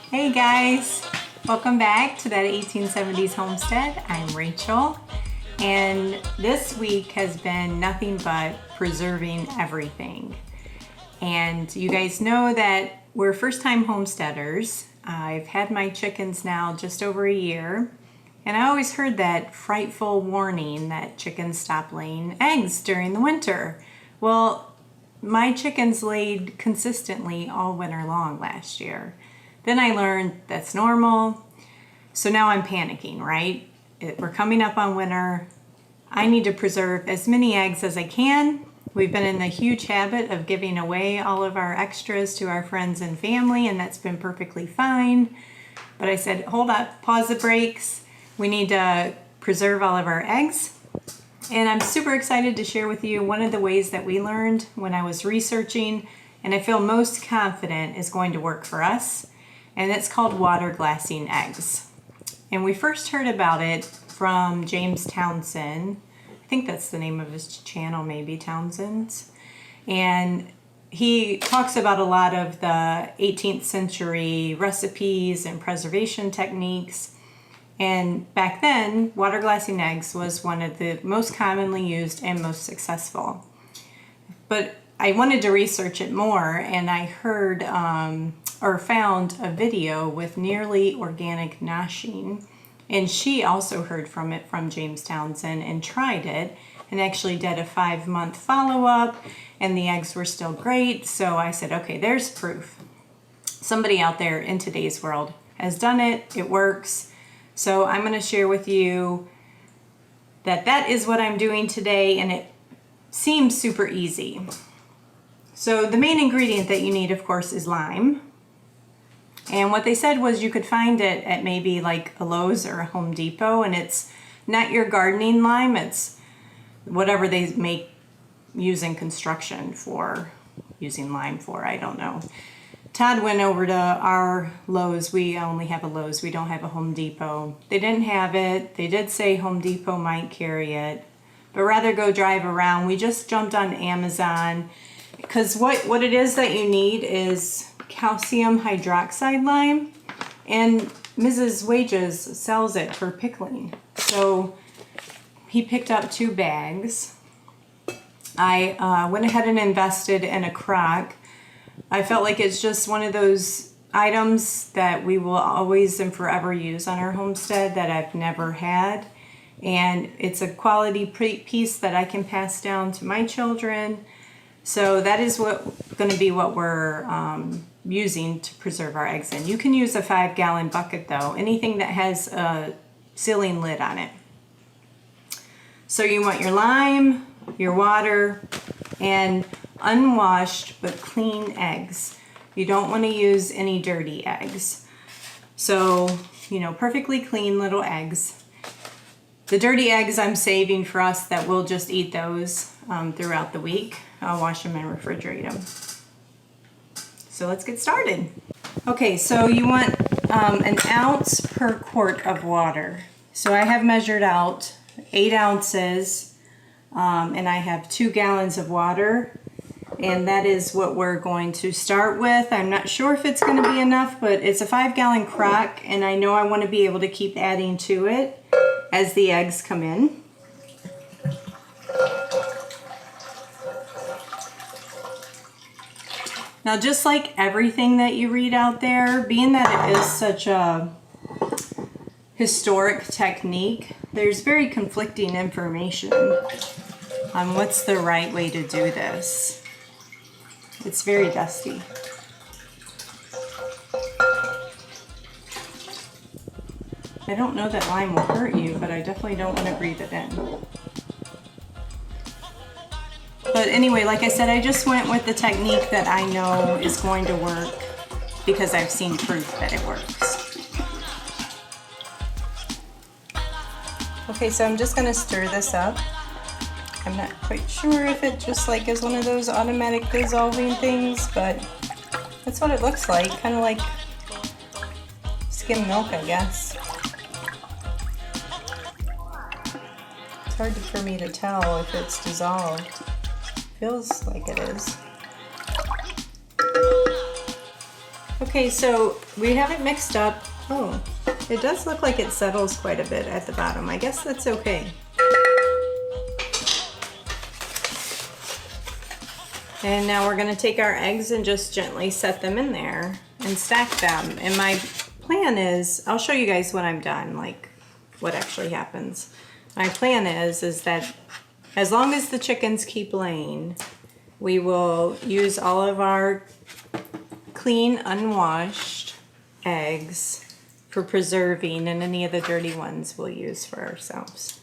Hey guys, welcome back to that 1870s homestead. I'm Rachel, and this week has been nothing but preserving everything. And you guys know that we're first-time homesteaders. I've had my chickens now just over a year, and I always heard that frightful warning that chickens stop laying eggs during the winter. Well, my chickens laid consistently all winter long last year. Then I learned that's normal. So now I'm panicking, right? We're coming up on winter. I need to preserve as many eggs as I can. We've been in the huge habit of giving away all of our extras to our friends and family, and that's been perfectly fine. But I said, hold up, pause the brakes. We need to preserve all of our eggs. And I'm super excited to share with you one of the ways that we learned when I was researching, and I feel most confident is going to work for us. And it's called water glassing eggs. And we first heard about it from James Townsend. I think that's the name of his channel, maybe Townsend's. And he talks about a lot of the 18th century recipes and preservation techniques. And back then, water glassing eggs was one of the most commonly used and most successful. But I wanted to research it more, and I heard found a video with Nearly Organic Noshing, and she also heard from it from James Townsend and tried it and actually did a 5-month follow-up, and the eggs were still great. So I said, okay, there's proof. Somebody out there in today's world has done it, it works. So I'm going to share with you that is what I'm doing today, and it seems super easy. So the main ingredient that you need, of course, is lime. And what they said was you could find it at maybe like a Lowe's or a Home Depot, and it's not your gardening lime, it's whatever they make using construction for, using lime for, I don't know. Todd went over to our Lowe's. We only have a Lowe's, we don't have a Home Depot. They didn't have it. They did say Home Depot might carry it, but rather go drive around. We just jumped on Amazon, because what it is that you need is calcium hydroxide lime, and Mrs. Wages sells it for pickling. So he picked up 2 bags. I went ahead and invested in a crock. I felt like it's just one of those items that we will always and forever use on our homestead that I've never had. And it's a quality piece that I can pass down to my children. So that is going to be what we're using to preserve our eggs in. You can use a 5-gallon bucket though, anything that has a sealing lid on it. So you want your lime, your water, and unwashed but clean eggs. You don't want to use any dirty eggs. So, perfectly clean little eggs. The dirty eggs I'm saving for us that we'll just eat those throughout the week. I'll wash them and refrigerate them. So let's get started. Okay, so you want an ounce per quart of water. So I have measured out 8 ounces, and I have 2 gallons of water, and that is what we're going to start with. I'm not sure if it's going to be enough, but it's a 5-gallon crock, and I know I want to be able to keep adding to it as the eggs come in. Now, just like everything that you read out there, being that it is such a historic technique, there's very conflicting information on what's the right way to do this. It's very dusty. I don't know that lime will hurt you, but I definitely don't want to breathe it in. But anyway, like I said, I just went with the technique that I know is going to work because I've seen proof that it works. Okay, so I'm just going to stir this up. I'm not quite sure if it just like is one of those automatic dissolving things, but that's what it looks like, kind of like skim milk, I guess. It's hard for me to tell if it's dissolved. Feels like it is. Okay, so we have it mixed up. Oh, it does look like it settles quite a bit at the bottom. I guess that's okay. And now we're gonna take our eggs and just gently set them in there and stack them. And my plan is, I'll show you guys when I'm done, like what actually happens. My plan is that as long as the chickens keep laying, we will use all of our clean, unwashed eggs for preserving, and any of the dirty ones we'll use for ourselves.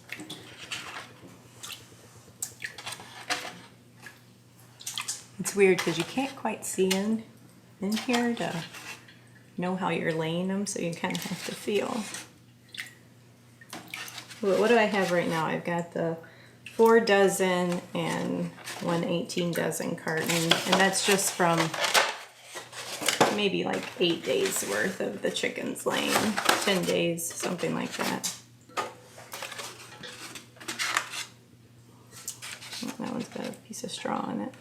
It's weird because you can't quite see in here to know how you're laying them, so you kind of have to feel. What do I have right now? I've got the 4 dozen and 1 18 dozen carton, and that's just from maybe like 8 days worth of the chickens laying, 10 days, something like that. Oh, that one's got a piece of straw on it.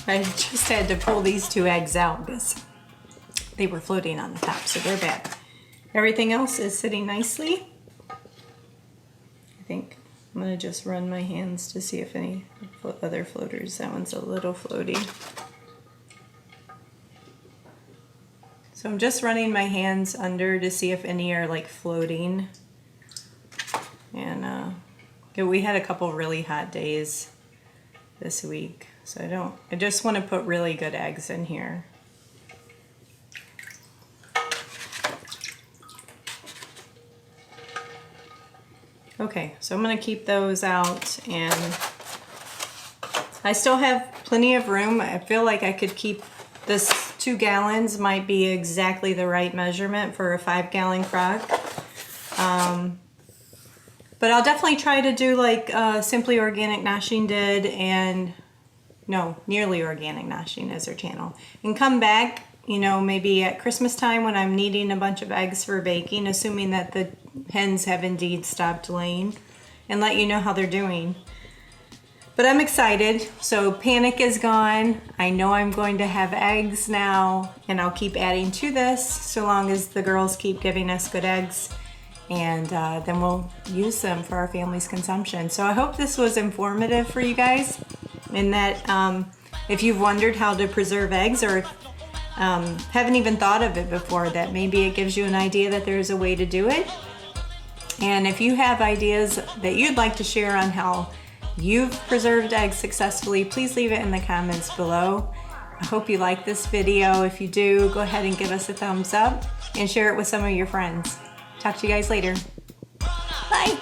I just had to pull these 2 eggs out because they were floating on the top, so they're bad. Everything else is sitting nicely. I think I'm gonna just run my hands to see if any other floaters. That one's a little floaty. So I'm just running my hands under to see if any are like floating. And we had a couple really hot days this week. So I just want to put really good eggs in here. Okay, so I'm going to keep those out, and I still have plenty of room. I feel like I could keep this 2 gallons, might be exactly the right measurement for a 5-gallon crock. But I'll definitely try to do like Simply Organic Noshing did, and no, Nearly Organic Noshing is her channel. And come back, you know, maybe at Christmas time when I'm needing a bunch of eggs for baking, assuming that the hens have indeed stopped laying, and let you know how they're doing. But I'm excited, so panic is gone. I know I'm going to have eggs now, and I'll keep adding to this so long as the girls keep giving us good eggs, and then we'll use them for our family's consumption. So I hope this was informative for you guys, and that if you've wondered how to preserve eggs, or haven't even thought of it before, that maybe it gives you an idea that there's a way to do it. And if you have ideas that you'd like to share on how you've preserved eggs successfully, please leave it in the comments below. I hope you like this video. If you do, go ahead and give us a thumbs up and share it with some of your friends. Talk to you guys later. Bye.